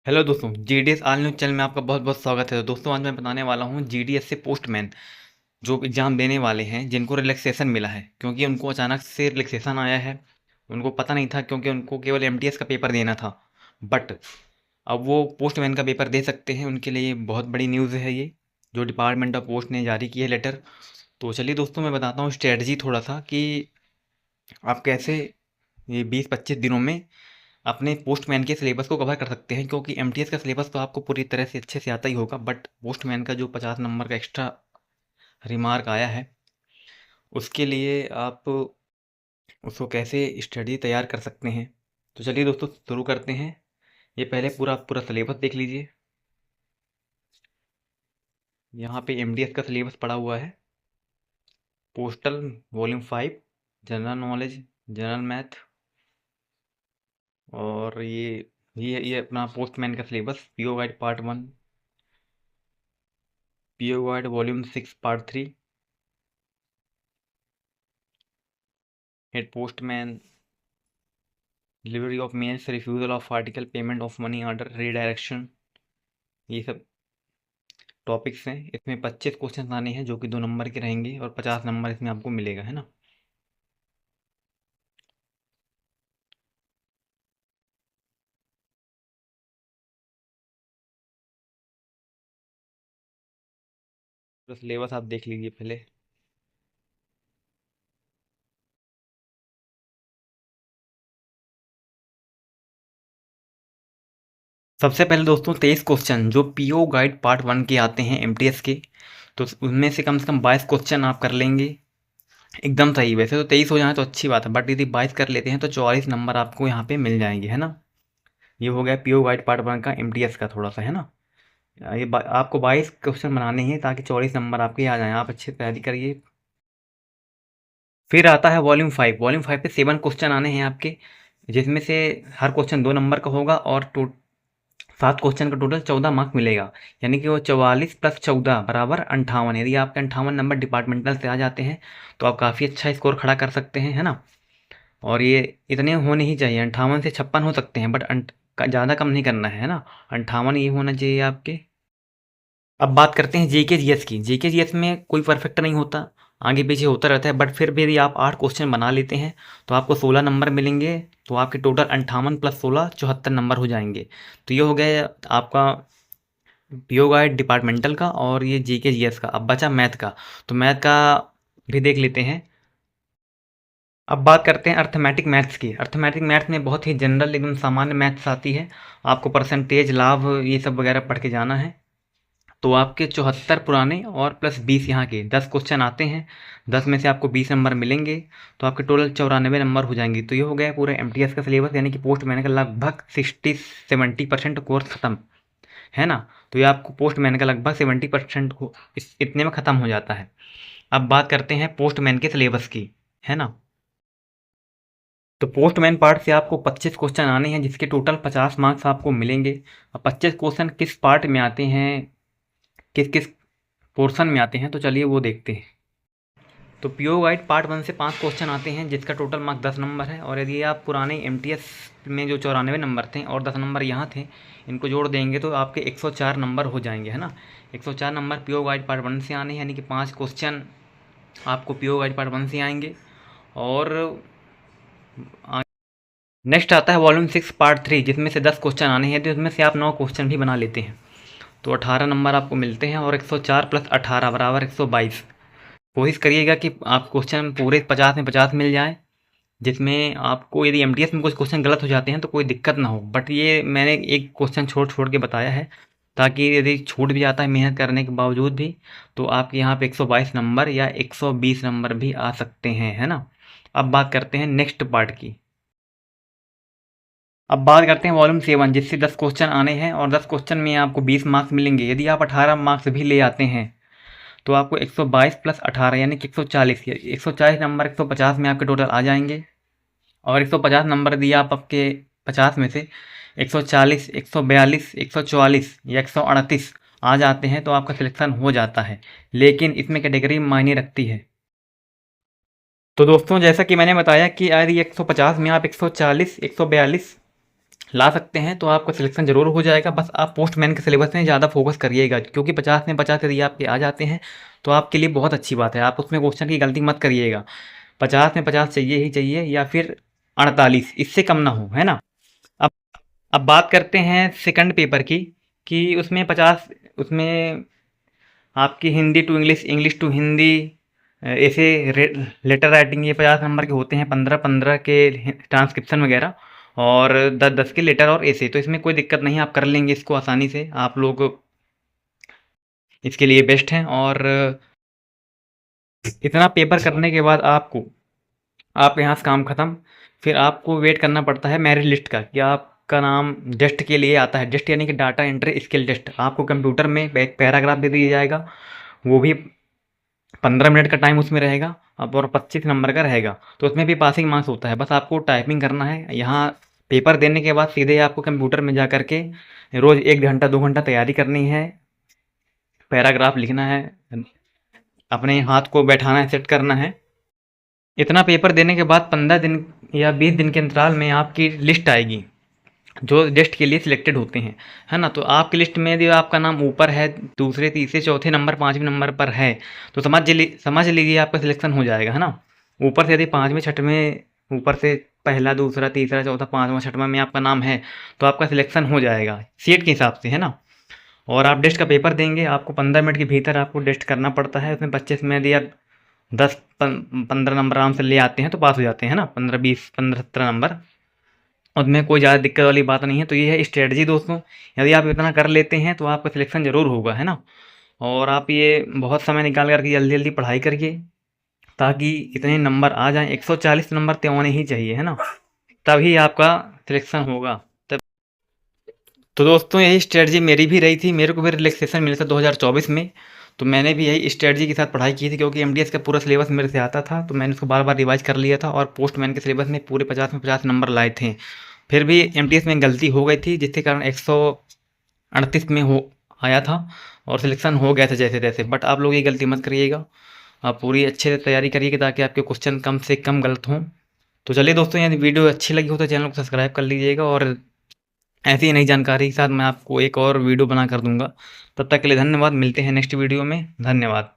Hello दोस्तों, GDS all news channel में आपका बहुत बहुत स्वागत है। तो दोस्तों, आज मैं बताने वाला हूँ जीडीएस से पोस्टमैन जो एग्ज़ाम देने वाले हैं, जिनको रिलैक्सेशन मिला है, क्योंकि उनको अचानक से रिलैक्सेशन आया है। उनको पता नहीं था, क्योंकि उनको केवल एमटीएस का पेपर देना था। बट अब वो पोस्टमैन का पेपर दे सकते हैं। उनके लिए बहुत बड़ी न्यूज़ है ये, जो डिपार्टमेंट ऑफ पोस्ट ने जारी की है लेटर। तो चलिए दोस्तों, मैं बताता हूँ स्ट्रेटजी थोड़ा सा कि आप कैसे ये 20-25 दिनों में अपने पोस्टमैन के सिलेबस को कवर कर सकते हैं। क्योंकि एमटीएस का सिलेबस तो आपको पूरी तरह से अच्छे से आता ही होगा, बट पोस्टमैन का जो 50 नंबर का एक्स्ट्रा रिमार्क आया है, उसके लिए आप उसको कैसे स्टडी तैयार कर सकते हैं। तो चलिए दोस्तों, शुरू करते हैं। ये पहले पूरा पूरा सिलेबस देख लीजिए। यहाँ पे एमडीएस का सिलेबस पड़ा हुआ है। Postal volume 5, general knowledge, general math, और ये अपना पोस्टमैन का syllabus, PO guide part 1, PO guide volume 6 part 3, head postman, delivery of males, refusal of article, payment of money order, redirection, ये सब टॉपिक्स हैं। इसमें 25 क्वेश्चन आने हैं, जो कि 2 नंबर के रहेंगे, और 50 नंबर इसमें आपको मिलेगा, है ना। तो सिलेबस आप देख लीजिए पहले। सबसे पहले दोस्तों, 23 क्वेश्चन जो पीओ गाइड पार्ट 1 के आते हैं एमटीएस के, तो उनमें से कम 22 क्वेश्चन आप कर लेंगे एकदम सही। वैसे तो 23 हो जाए तो अच्छी बात है, बट यदि 22 कर लेते हैं तो 44 नंबर आपको यहाँ पे मिल जाएंगे, है ना। ये हो गया पीओ गाइड पार्ट 1 का एमटीएस का थोड़ा सा, है ना। आपको 22 क्वेश्चन बनाने हैं ताकि 44 नंबर आपके आ जाएँ। आप अच्छे से तैयारी करिए। फिर आता है वॉल्यूम 5। वॉल्यूम 5 पे 7 क्वेश्चन आने हैं आपके, जिसमें से हर क्वेश्चन 2 नंबर का होगा, और 7 क्वेश्चन का टोटल 14 मार्क मिलेगा। यानी कि वो 44 प्लस 14 बराबर 58। यदि आपके 58 नंबर डिपार्टमेंटल से आ जाते हैं तो आप काफ़ी अच्छा स्कोर खड़ा कर सकते हैं, है ना। और ये इतने होने ही चाहिए, 58 से 56 हो सकते हैं, बट ज़्यादा कम नहीं करना है ना। 58 ये होना चाहिए आपके। अब बात करते हैं जेके जीएस की। जेके जीएस में कोई परफेक्ट नहीं होता, आगे पीछे होता रहता है, बट फिर भी यदि आप 8 क्वेश्चन बना लेते हैं तो आपको 16 नंबर मिलेंगे। तो आपके टोटल 58 प्लस 16 74 नंबर हो जाएंगे। तो ये हो गया आपका पीओ गाइड डिपार्टमेंटल का, और ये जेके जीएस का। अब बचा मैथ का, तो मैथ का भी देख लेते हैं। अब बात करते हैं अर्थमेटिक मैथ्स की। अर्थमेटिक मैथ्स में बहुत ही जनरल एकदम सामान्य मैथ्स आती है। आपको परसेंटेज, लाभ, ये सब वगैरह पढ़ के जाना है। तो आपके 74 पुराने और प्लस 20 यहाँ के 10 क्वेश्चन आते हैं। 10 में से आपको 20 नंबर मिलेंगे, तो आपके टोटल 94 नंबर हो जाएंगे। तो ये हो गया पूरा एमटीएस का सिलेबस, यानी कि पोस्ट मैन का लगभग 60-70% कोर्स ख़त्म, है ना। तो ये आपको पोस्ट मैन का लगभग 70% इतने में ख़त्म हो जाता है। अब बात करते हैं पोस्ट मैन के सिलेबस की, है ना। तो पोस्टमैन पार्ट से आपको 25 क्वेश्चन आने हैं, जिसके टोटल 50 मार्क्स आपको मिलेंगे। अब 25 क्वेश्चन किस पार्ट में आते हैं, किस किस पोर्शन में आते हैं, तो चलिए वो देखते हैं। तो पीओ गाइड पार्ट 1 से 5 क्वेश्चन आते हैं, जिसका टोटल मार्क 10 नंबर है। और यदि आप पुराने एमटीएस में जो 94 नंबर थे और 10 नंबर यहाँ थे, इनको जोड़ देंगे तो आपके 104 नंबर हो जाएंगे, है ना। 104 नंबर पीओ गाइड पार्ट 1 से आने हैं, यानी कि 5 क्वेश्चन आपको पीओ गाइड पार्ट 1 से आएंगे। और नेक्स्ट आता है वॉल्यूम 6 पार्ट 3, जिसमें से 10 क्वेश्चन आने हैं, तो इसमें से आप 9 क्वेश्चन भी बना लेते हैं, तो 18 नंबर आपको मिलते हैं। और 104 प्लस 18 बराबर 122। कोशिश करिएगा कि आप क्वेश्चन पूरे 50 में 50 मिल जाए, जिसमें आपको यदि एमटीएस में कुछ क्वेश्चन गलत हो जाते हैं तो कोई दिक्कत ना हो। बट ये मैंने एक क्वेश्चन छोड़ छोड़ के बताया है, ताकि यदि छूट भी जाता है मेहनत करने के बावजूद भी, तो आपके यहाँ पे 122 नंबर या 120 नंबर भी आ सकते हैं, है ना। अब बात करते हैं नेक्स्ट पार्ट की। अब बात करते हैं वॉल्यूम 7, जिससे 10 क्वेश्चन आने हैं, और 10 क्वेश्चन में आपको 20 मार्क्स मिलेंगे। यदि आप 18 मार्क्स भी ले आते हैं तो आपको 122 प्लस 18 यानी कि 140, 140 नंबर 150 में आपके टोटल आ जाएंगे। और 150 नंबर दिए आप आपके 50 में से 140, 142, 144 या 138 आ जाते हैं, तो आपका सिलेक्शन हो जाता है। लेकिन इसमें कैटेगरी मायने रखती है। तो दोस्तों, जैसा कि मैंने बताया कि यदि 150 में आप 140, 142 ला सकते हैं तो आपका सिलेक्शन ज़रूर हो जाएगा। बस आप पोस्टमैन के सिलेबस में ज़्यादा फोकस करिएगा, क्योंकि 50 में 50 यदि आपके आ जाते हैं तो आपके लिए बहुत अच्छी बात है। आप उसमें क्वेश्चन की गलती मत करिएगा। 50 में 50 चाहिए ही चाहिए, या फिर 48, इससे कम ना हो, है ना। अब अब बात करते हैं सेकंड पेपर की, कि उसमें 50, उसमें आपकी Hindi to English, English to Hindi, ऐसे लेटर राइटिंग, ये 50 नंबर के होते हैं, 15 15 के ट्रांसक्रिप्शन वगैरह, और 10 10 के लेटर और ऐसे। तो इसमें कोई दिक्कत नहीं है, आप कर लेंगे इसको आसानी से। आप लोग इसके लिए बेस्ट हैं। और इतना पेपर करने के बाद आपको, आप यहाँ से काम ख़त्म, फिर आपको वेट करना पड़ता है मेरिट लिस्ट का, कि आपका नाम टेस्ट के लिए आता है। टेस्ट यानी कि डाटा एंट्री स्किल टेस्ट। आपको कंप्यूटर में एक पैराग्राफ दे दिया जाएगा, वो भी 15 मिनट का टाइम उसमें रहेगा। अब और 25 नंबर का रहेगा, तो उसमें भी पासिंग मार्क्स होता है। बस आपको टाइपिंग करना है। यहाँ पेपर देने के बाद सीधे आपको कंप्यूटर में जा कर के रोज़ 1 घंटा 2 घंटा तैयारी करनी है, पैराग्राफ लिखना है, अपने हाथ को बैठाना है, सेट करना है। इतना पेपर देने के बाद 15 दिन या 20 दिन के अंतराल में आपकी लिस्ट आएगी, जो लिस्ट के लिए सिलेक्टेड होते हैं, है ना। तो आपकी लिस्ट में यदि आपका नाम ऊपर है, दूसरे तीसरे चौथे नंबर 5वें नंबर पर है, तो समझ लीजिए आपका सिलेक्शन हो जाएगा, है ना। ऊपर से यदि 5वें 6वें, ऊपर से पहला दूसरा तीसरा चौथा 5वां 6वां में आपका नाम है, तो आपका सिलेक्शन हो जाएगा सीट के हिसाब से, है ना। और आप टेस्ट का पेपर देंगे, आपको 15 मिनट के भीतर आपको टेस्ट करना पड़ता है। उसमें 25 में यदि आप 10 15 नंबर आराम से ले आते हैं तो पास हो जाते हैं ना, 15 20 15 17 नंबर। उसमें कोई ज़्यादा दिक्कत वाली बात नहीं है। तो ये है स्ट्रेटजी दोस्तों। यदि आप इतना कर लेते हैं तो आपका सिलेक्शन ज़रूर होगा, है ना। और आप ये बहुत समय निकाल कर के जल्दी जल्दी पढ़ाई करिए, ताकि इतने नंबर आ जाएं। 140 नंबर तो होने ही चाहिए, है ना, तभी आपका सिलेक्शन होगा। तब तो दोस्तों यही स्ट्रेटजी मेरी भी रही थी। मेरे को भी रिलैक्सेशन मिला था 2024 में, तो मैंने भी यही स्ट्रेटजी के साथ पढ़ाई की थी, क्योंकि एमडीएस का पूरा सिलेबस मेरे से आता था। तो मैंने उसको बार बार रिवाइज कर लिया था, और पोस्टमैन के सिलेबस में पूरे 50 में 50 नंबर लाए थे। फिर भी एमटीएस में गलती हो गई थी, जिसके कारण 138 में हो आया था, और सिलेक्शन हो गया था जैसे तैसे। बट आप लोग ये गलती मत करिएगा, आप पूरी अच्छे से तैयारी करिएगा, ताकि आपके क्वेश्चन कम से कम गलत हों। तो चलिए दोस्तों, यदि वीडियो अच्छी लगी हो तो चैनल को सब्सक्राइब कर लीजिएगा, और ऐसी ही नई जानकारी के साथ मैं आपको एक और वीडियो बना कर दूंगा। तब तक के लिए धन्यवाद। मिलते हैं नेक्स्ट वीडियो में। धन्यवाद।